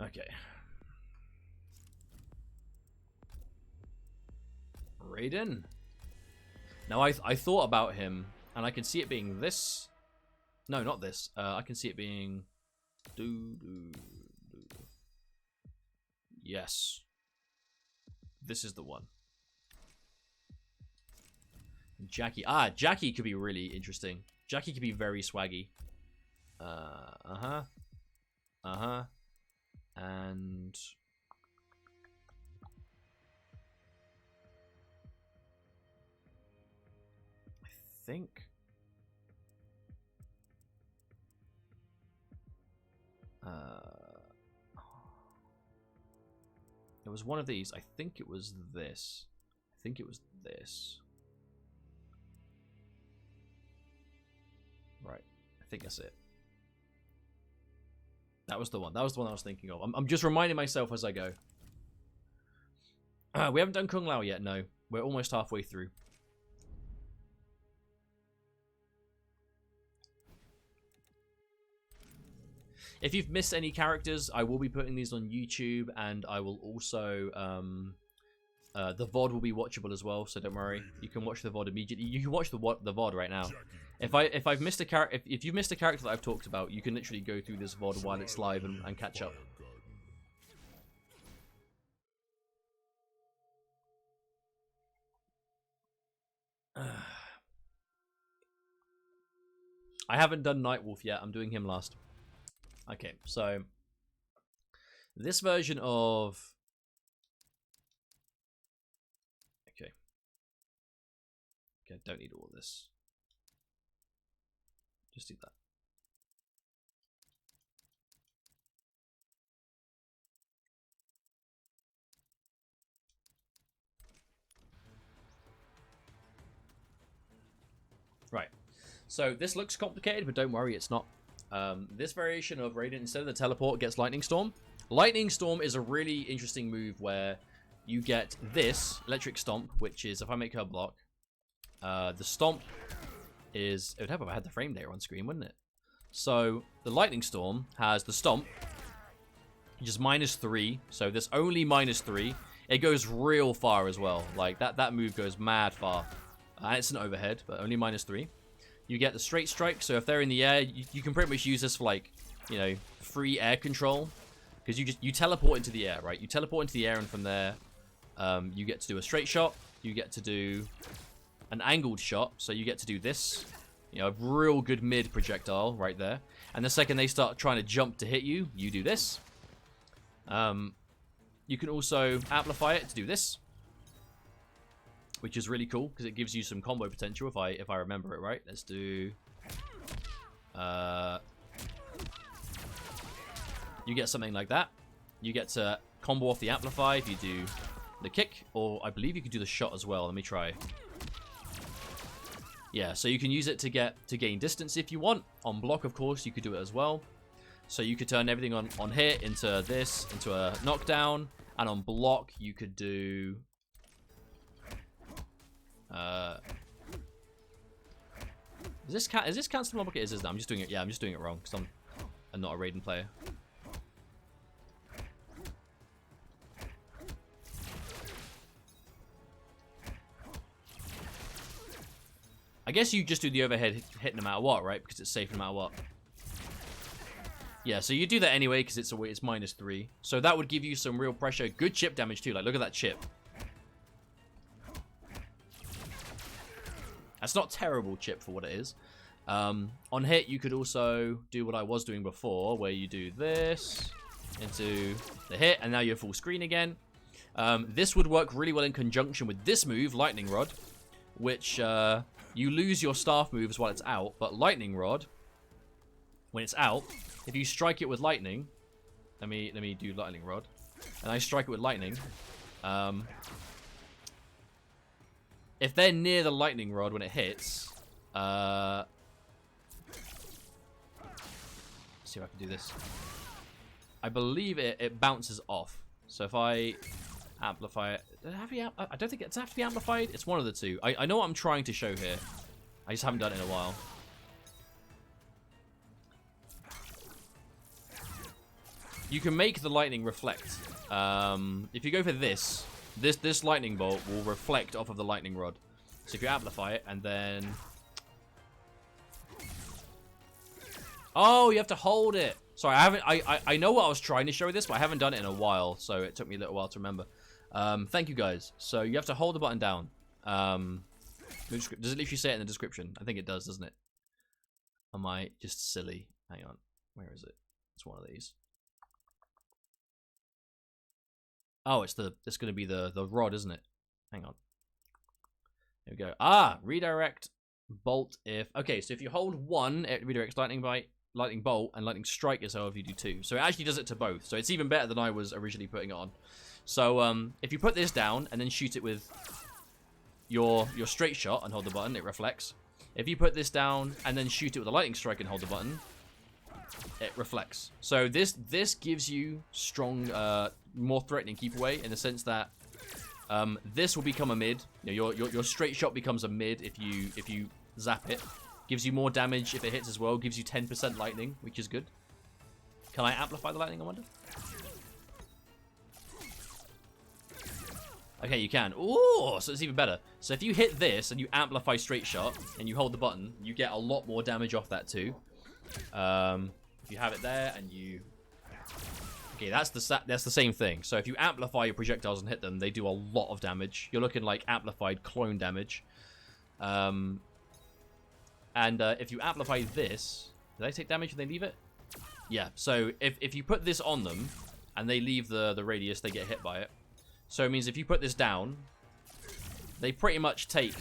Okay. Raiden. Now I thought about him, and I can see it being this. No, not this. I can see it being. Yes. This is the one. Jackie. Ah, Jackie could be really interesting. Jackie could be very swaggy. And I think it was one of these. I think it was this. I think it was this. Right. I think that's it. That was the one. That was the one I was thinking of. I'm just reminding myself as I go. We haven't done Kung Lao yet, no. We're almost halfway through. If you've missed any characters, I will be putting these on YouTube, and I will also... the VOD will be watchable as well, so don't worry. You can watch the VOD immediately. You can watch the VOD right now. If I've missed a character, if you've missed a character that I've talked about, you can literally go through this VOD while it's live and catch up. I haven't done Nightwolf yet. I'm doing him last. Okay, so this version of okay, don't need all of this. Just do that. Right. So this looks complicated, but don't worry, it's not. This variation of Raiden, instead of the teleport, gets Lightning Storm. Lightning Storm is a really interesting move where you get this Electric Stomp, which is, if I make her block, the Stomp is... It would help if I had the frame data on screen, wouldn't it? So the Lightning Storm has the Stomp, which is -3. So this only -3. It goes real far as well. Like, that move goes mad far. And it's an overhead, but only -3. You get the straight strike, so if they're in the air, you can pretty much use this for, like, you know, free air control. Because you teleport into the air, right? You teleport into the air, and from there, you get to do a straight shot. You get to do an angled shot, so you get to do this. You know, a real good mid projectile right there. And the second they start trying to jump to hit you, you do this. You can also amplify it to do this, which is really cool because it gives you some combo potential if I remember it right. Let's do you get something like that. You get to combo off the amplify if you do the kick, or I believe you can do the shot as well. Let me try. Yeah, so you can use it to gain distance if you want. On block, of course, you could do it as well. So you could turn everything on hit into this, into a knockdown, and on block you could do is this cancel block? It is, isn't it? I'm just doing it. Yeah, I'm just doing it wrong because I'm not a Raiden player. I guess you just do the overhead hit no matter what, right? Because it's safe no matter what. Yeah, so you do that anyway because it's -3. So that would give you some real pressure. Good chip damage too. Like, look at that chip. That's not terrible chip for what it is. On hit, you could also do what I was doing before, where you do this into the hit, and now you're full screen again. This would work really well in conjunction with this move, Lightning Rod, which you lose your staff moves while it's out, but Lightning Rod, when it's out, if you strike it with lightning, let me do Lightning Rod, and I strike it with lightning. If they're near the Lightning Rod when it hits, let's see if I can do this. I believe it bounces off. So if I amplify it, I don't think it's have to be amplified. It's one of the two. I know what I'm trying to show here. I just haven't done it in a while. you can make the lightning reflect. If you go for this lightning bolt will reflect off of the lightning rod. So if you amplify it and then... Oh, you have to hold it. Sorry, I know what I was trying to show this, but I haven't done it in a while, so it took me a little while to remember. Thank you guys. So you have to hold the button down. Does it literally say it in the description? I think it does, doesn't it? Am I just silly? Hang on. Where is it? It's one of these. Oh, it's going to be the rod, isn't it? Hang on. There we go. Ah, redirect bolt if... Okay, so if you hold one, it redirects lightning bolt, and lightning strike is however you do two. So it actually does it to both. So it's even better than I was originally putting it on. So if you put this down and then shoot it with your straight shot and hold the button, it reflects. If you put this down and then shoot it with a lightning strike and hold the button, it reflects. So this gives you strong, more threatening keep away in the sense that this will become a mid. You know, your straight shot becomes a mid if you zap it. Gives you more damage if it hits as well. Gives you 10% lightning, which is good. Can I amplify the lightning, I wonder? Okay, you can. Ooh, so it's even better. So if you hit this and you amplify straight shot and you hold the button, you get a lot more damage off that too. If you have it there and you... Okay, that's the same thing. So if you amplify your projectiles and hit them, they do a lot of damage. You're looking like amplified clone damage. And if you amplify this... Do they take damage when they leave it? Yeah, so if you put this on them and they leave the radius, they get hit by it. So it means if you put this down, they pretty much take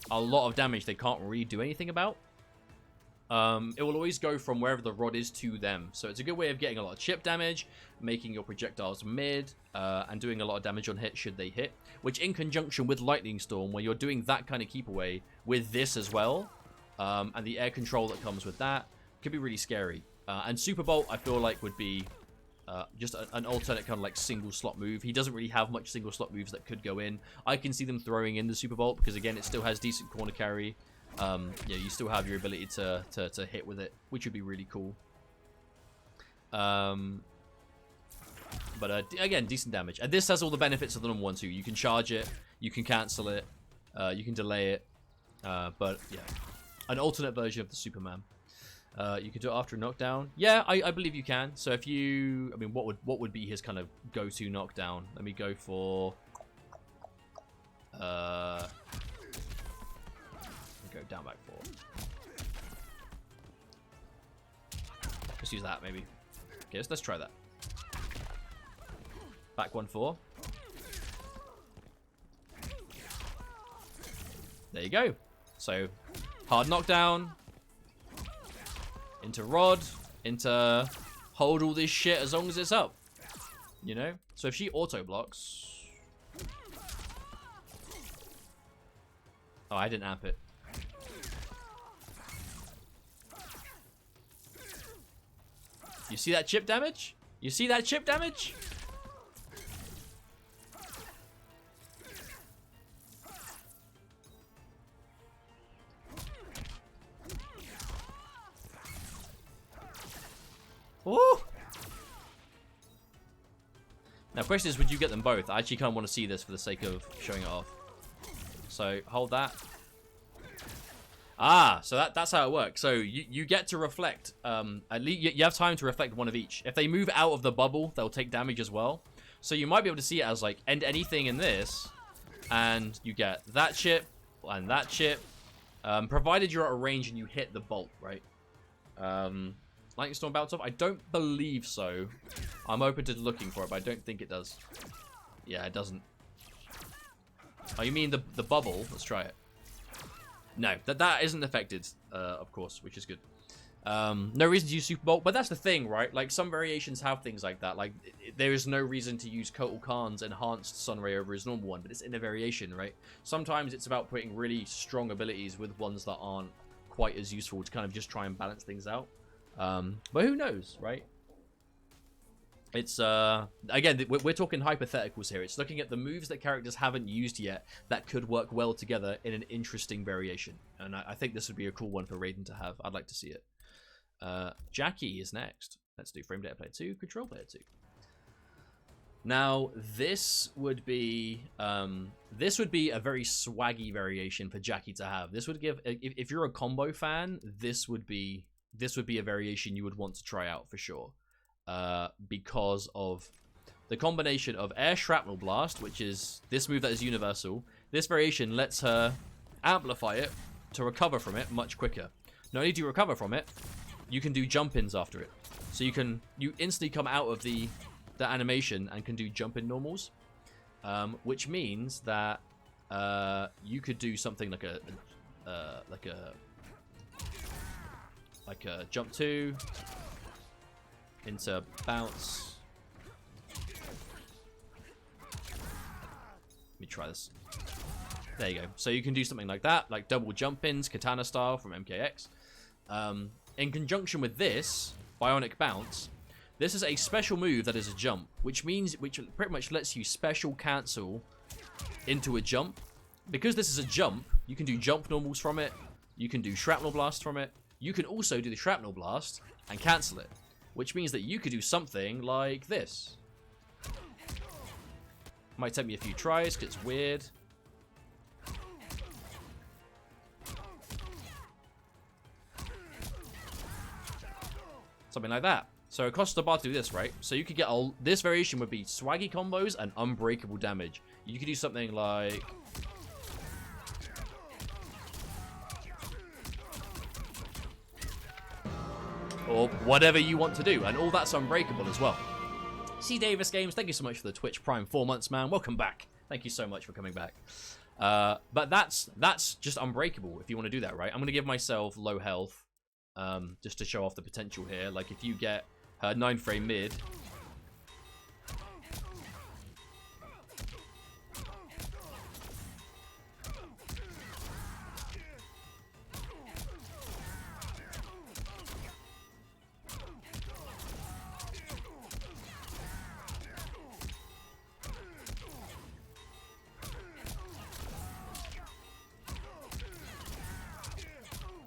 a lot of damage they can't really do anything about. It will always go from wherever the rod is to them. So it's a good way of getting a lot of chip damage, making your projectiles mid, and doing a lot of damage on hit should they hit. Which in conjunction with Lightning Storm, where you're doing that kind of keep away with this as well, and the air control that comes with that, could be really scary. And Super Bolt, I feel like, would be just an alternate kind of like single slot move. He doesn't really have much single slot moves that could go in. I can see them throwing in the Super Bolt because, again, it still has decent corner carry. Yeah, you still have your ability to hit with it, which would be really cool. But again, decent damage. And this has all the benefits of the number 1 too. You can charge it, you can cancel it, you can delay it. But yeah, an alternate version of the Superman. You can do it after a knockdown. Yeah, I believe you can. So if you, I mean, what would be his kind of go-to knockdown? Let me go for. Go down back 4. Let's use that maybe. Okay, let's try that. Back 1-4. There you go. So hard knockdown. Into rod. Into hold all this shit as long as it's up. You know? So if she auto blocks. Oh, I didn't amp it. You see that chip damage? You see that chip damage? Woo! Now, question is, would you get them both? I actually kind of want to see this for the sake of showing it off. So, hold that. Ah, so that's how it works. So you get to reflect. At least you have time to reflect one of each. If they move out of the bubble, they'll take damage as well. So you might be able to see it as like end anything in this, and you get that chip and that chip, provided you're at a range and you hit the bolt, right? Lightning Storm bounce off? I don't believe so. I'm open to looking for it, but I don't think it does. Yeah, it doesn't. Oh, you mean the bubble? Let's try it. No, that isn't affected, of course, which is good. No reason to use Super Bolt, but that's the thing, right? Like, some variations have things like that. Like, there is no reason to use Kotal Khan's enhanced Sunray over his normal one, but it's in a variation, right? Sometimes it's about putting really strong abilities with ones that aren't quite as useful to kind of just try and balance things out. But who knows, right? It's, again, we're talking hypotheticals here. It's looking at the moves that characters haven't used yet that could work well together in an interesting variation. And I think this would be a cool one for Raiden to have. I'd like to see it. Jackie is next. Let's do Frame Data Player 2, Control Player 2. Now, this would be a very swaggy variation for Jackie to have. This would give, if you're a combo fan, this would be a variation you would want to try out for sure, because of the combination of Air Shrapnel Blast, which is this move that is universal. This variation lets her amplify it to recover from it much quicker. Not only do you recover from it, you can do jump-ins after it. So you instantly come out of the animation and can do jump-in normals, which means that you could do something like a jump 2 into bounce. Let me try this. There you go. So you can do something like that, like double jump-ins, katana style from MKX. In conjunction with this, Bionic Bounce, this is a special move that is a jump, which pretty much lets you special cancel into a jump. Because this is a jump, you can do jump normals from it, you can do Shrapnel Blast from it, you can also do the Shrapnel Blast and cancel it, which means that you could do something like this. Might take me a few tries because it's weird. Something like that. So it costs the bar to do this, right? So you could get this variation would be swaggy combos and unbreakable damage. You could do something like, or whatever you want to do, and all that's unbreakable as well. C Davis Games, thank you so much for the Twitch Prime 4 months, man. Welcome back. Thank you so much for coming back. But that's just unbreakable if you want to do that, right? I'm going to give myself low health, just to show off the potential here. Like if you get her 9-frame mid,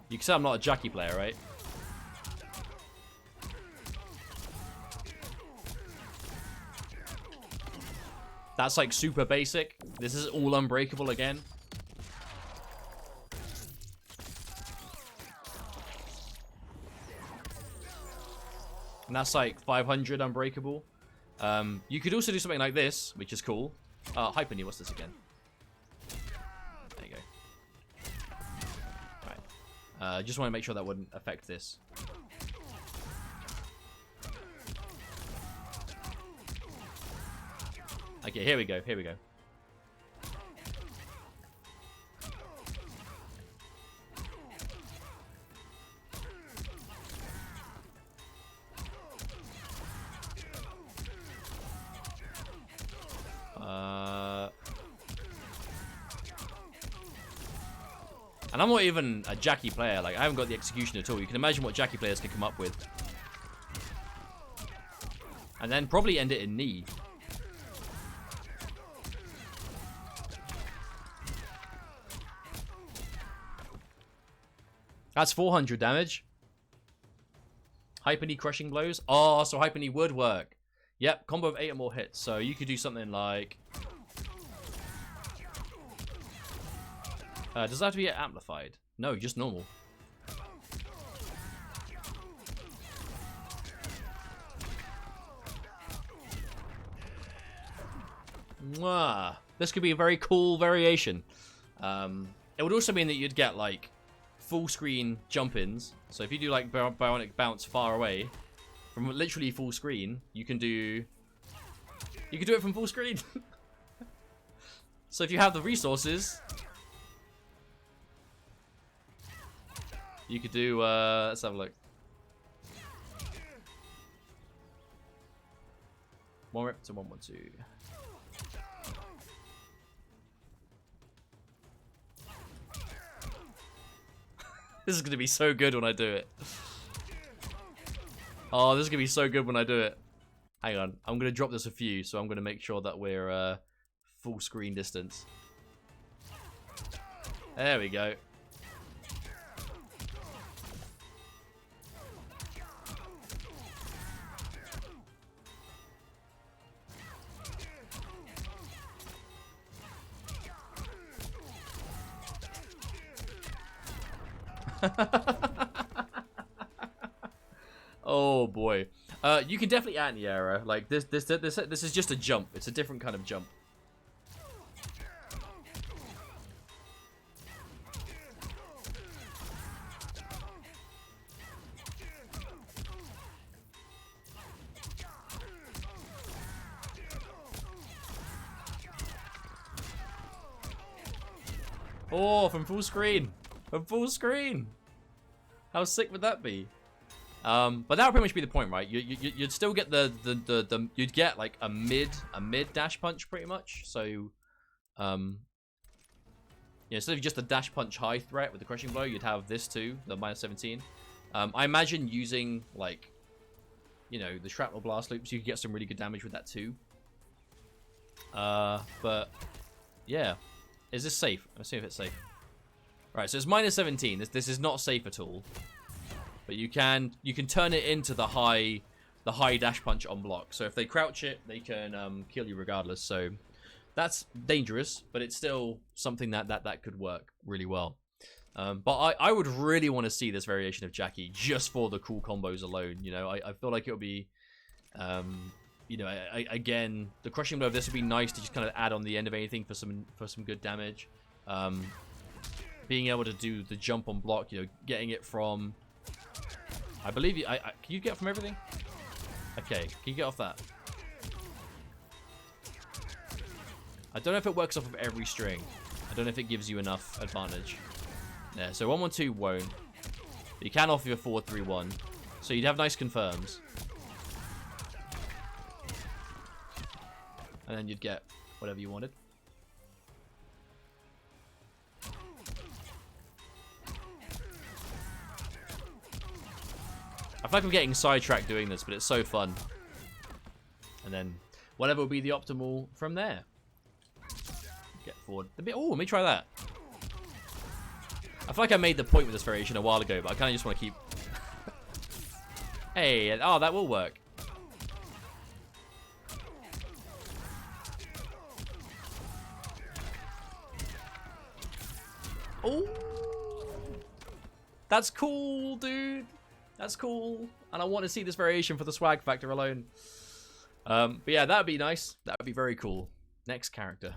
you can say I'm not a Jackie player, right? That's like super basic. This is all unbreakable again. And that's like 500 unbreakable. You could also do something like this, which is cool. Hyper Knee, what's this again? There you go. Alright. Just want to make sure that wouldn't affect this. Okay, here we go, here we go. And I'm not even a Jackie player, like I haven't got the execution at all. You can imagine what Jackie players can come up with. And then probably end it in knee. That's 400 damage. Hyper Knee Crushing Blows. Oh, so Hyper Knee would work. Yep, combo of 8 or more hits. So you could do something like... does that have to be amplified? No, just normal. Mwah. This could be a very cool variation. It would also mean that you'd get like full screen jump-ins. So if you do like Bionic Bounce far away from literally full screen, you can do it from full screen. So if you have the resources, you could do let's have a look. One rip to 112. This is going to be so good when I do it. Oh, this is going to be so good when I do it. Hang on. I'm going to drop this a few, so I'm going to make sure that we're full screen distance. There we go. Oh boy. You can definitely anti-air. Like this is just a jump. It's a different kind of jump. Oh, from full screen. From full screen. How sick would that be? But that would pretty much be the point, right? You'd still get you'd get like a mid dash punch pretty much. So, yeah, instead of just a dash punch high threat with the crushing blow, you'd have this too, the -17. I imagine using like, you know, the shrapnel blast loops, you could get some really good damage with that too. But yeah, is this safe? Let's see if it's safe. Right, so it's -17. This is not safe at all. But you can turn it into the high dash punch on block. So if they crouch it, they can kill you regardless. So that's dangerous, but it's still something that could work really well. But I would really want to see this variation of Jackie just for the cool combos alone. You know, I feel like it would be, you know, again, the crushing blow of this would be nice to just kind of add on the end of anything for some good damage. Being able to do the jump on block, you know, getting it from, I believe you. Can you get from everything? Okay, can you get off that? I don't know if it works off of every string. I don't know if it gives you enough advantage. Yeah, so 1-1-2 won't. But you can offer your 4-3-1. So you'd have nice confirms. And then you'd get whatever you wanted. I feel like I'm getting sidetracked doing this, but it's so fun. And then whatever will be the optimal from there. Get forward a bit. Oh, let me try that. I feel like I made the point with this variation a while ago, but I kind of just want to keep... Hey, oh, that will work. Oh, that's cool, dude. That's cool, and I want to see this variation for the swag factor alone. But yeah, that would be nice. That would be very cool. Next character.